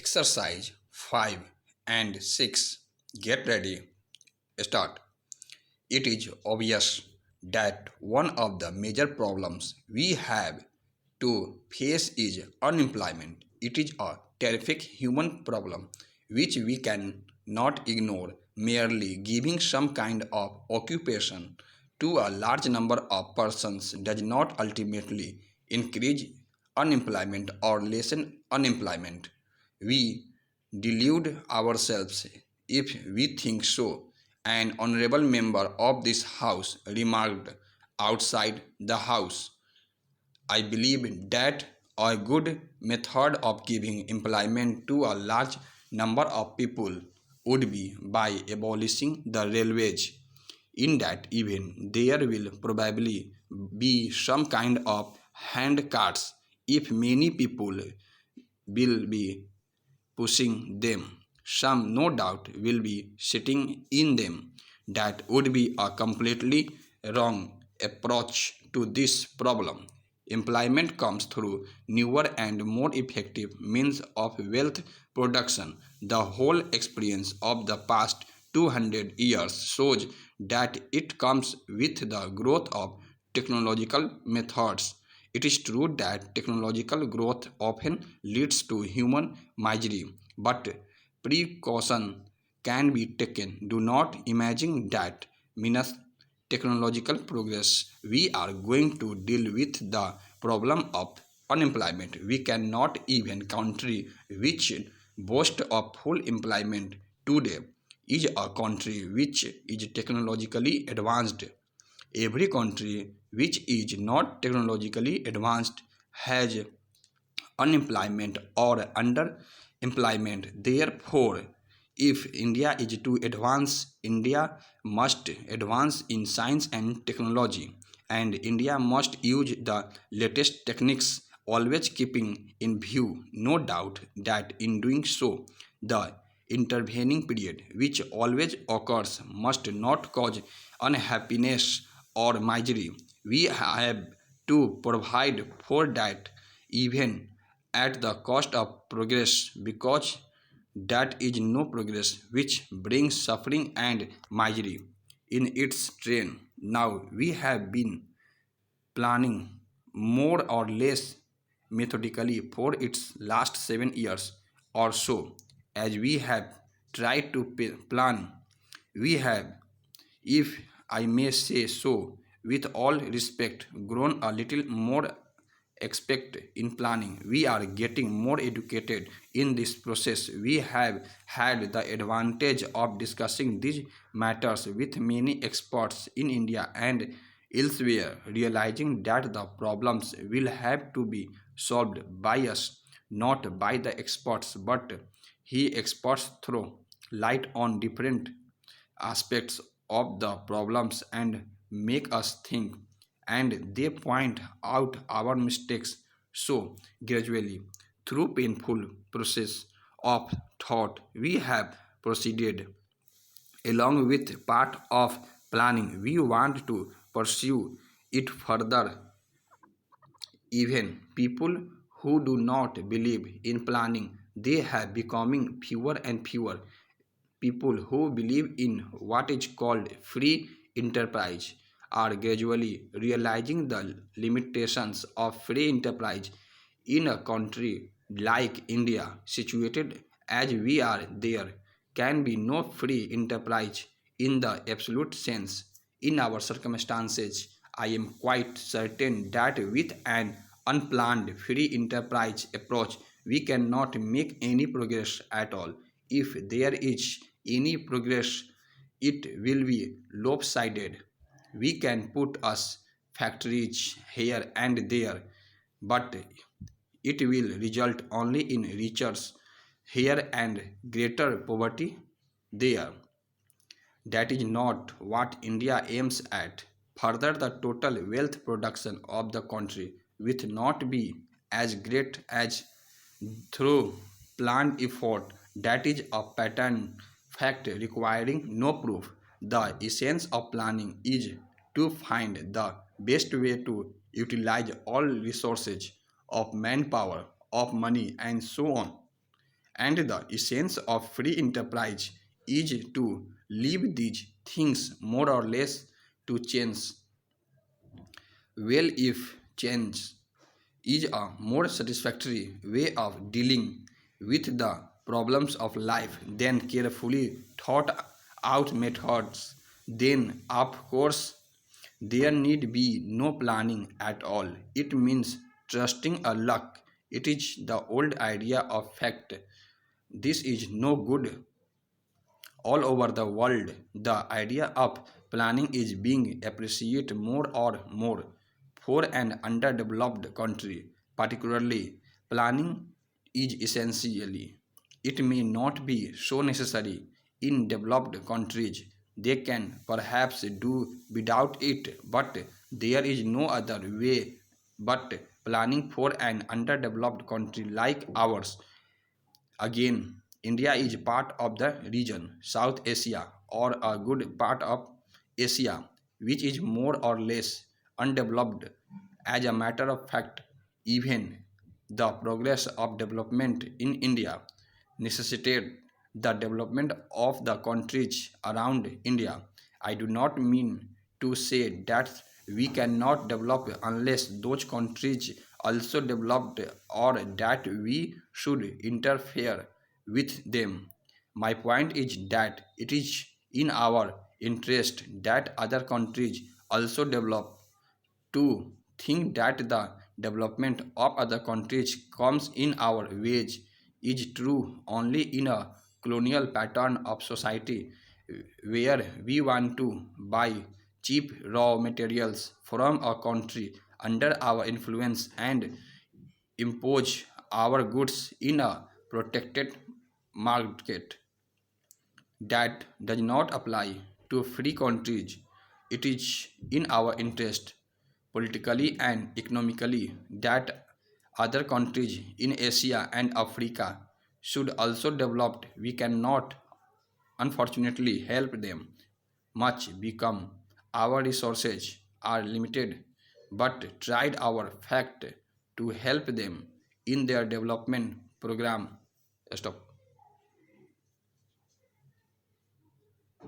Exercise 5 and 6. Get ready. Start. It is obvious that one of the major problems we have to face is unemployment. It is a terrific human problem which we can not ignore. Merely giving some kind of occupation to a large number of persons does not ultimately increase unemployment or lessen unemployment. We delude ourselves if we think so. An honorable member of this house remarked outside the house. I believe that a good method of giving employment to a large number of people would be by abolishing the railways. In that event, there will probably be some kind of hand carts if many people will be pushing them. Some, no doubt, will be sitting in them. That would be a completely wrong approach to this problem. Employment comes through newer and more effective means of wealth production. The whole experience of the past 200 years shows that it comes with the growth of technological methods. It is true that technological growth often leads to human misery, but precaution can be taken. Do not imagine that minus technological progress we are going to deal with the problem of unemployment. We cannot even country which boasts of full employment today is a country which is technologically advanced. Every country which is not technologically advanced has unemployment or underemployment. Therefore, if India is to advance, India must advance in science and technology, and India must use the latest techniques, always keeping in view, no doubt, that in doing so, the intervening period, which always occurs, must not cause unhappiness or misery. We have to provide for that even at the cost of progress, because that is no progress which brings suffering and misery in its train. Now we have been planning more or less methodically for its last 7 years or so. As we have tried to plan, we have, if I may say so, with all respect, grown a little more expect in planning. We are getting more educated in this process. We have had the advantage of discussing these matters with many experts in India and elsewhere, realizing that the problems will have to be solved by us, not by the experts, but he experts throw light on different aspects of the problems and make us think, and they point out our mistakes. So gradually, through painful process of thought, we have proceeded along with part of planning. We want to pursue it further. Even people who do not believe in planning, they have becoming fewer and fewer. People who believe in what is called free enterprise are gradually realizing the limitations of free enterprise. In a country like India, situated as we are, there can be no free enterprise in the absolute sense. In our circumstances, I am quite certain that with an unplanned free enterprise approach, we cannot make any progress at all. If there is any progress, it will be lopsided. We can put us factories here and there, but it will result only in riches here and greater poverty there. That is not what India aims at. Further, the total wealth production of the country will not be as great as through planned effort. That is a pattern fact requiring no proof. The essence of planning is to find the best way to utilize all resources of manpower, of money, and so on, And the essence of free enterprise is to leave these things more or less to chance. Well, if change is a more satisfactory way of dealing with the problems of life than carefully thought out methods, then of course there need be no planning at all. It means trusting a luck. It is the old idea of fact. This is no good all over the world. The idea of planning is being appreciated more or more for an underdeveloped country, particularly. Planning is essentially. It may not be so necessary in developed countries. They can perhaps do without it, but there is no other way but planning for an underdeveloped country like ours. Again, India is part of the region, South Asia, or a good part of Asia, which is more or less undeveloped. As a matter of fact, even the progress of development in India necessitated the development of the countries around India. I do not mean to say that we cannot develop unless those countries also developed or that we should interfere with them. My point is that it is in our interest that other countries also develop. To think that the development of other countries comes in our ways is true only in a colonial pattern of society where we want to buy cheap raw materials from a country under our influence and impose our goods in a protected market. That does not apply to free countries. It is in our interest, politically and economically, that other countries in Asia and Africa should also develop. We cannot, unfortunately, help them much become our resources are limited, but tried our fact to help them in their development program. Stop.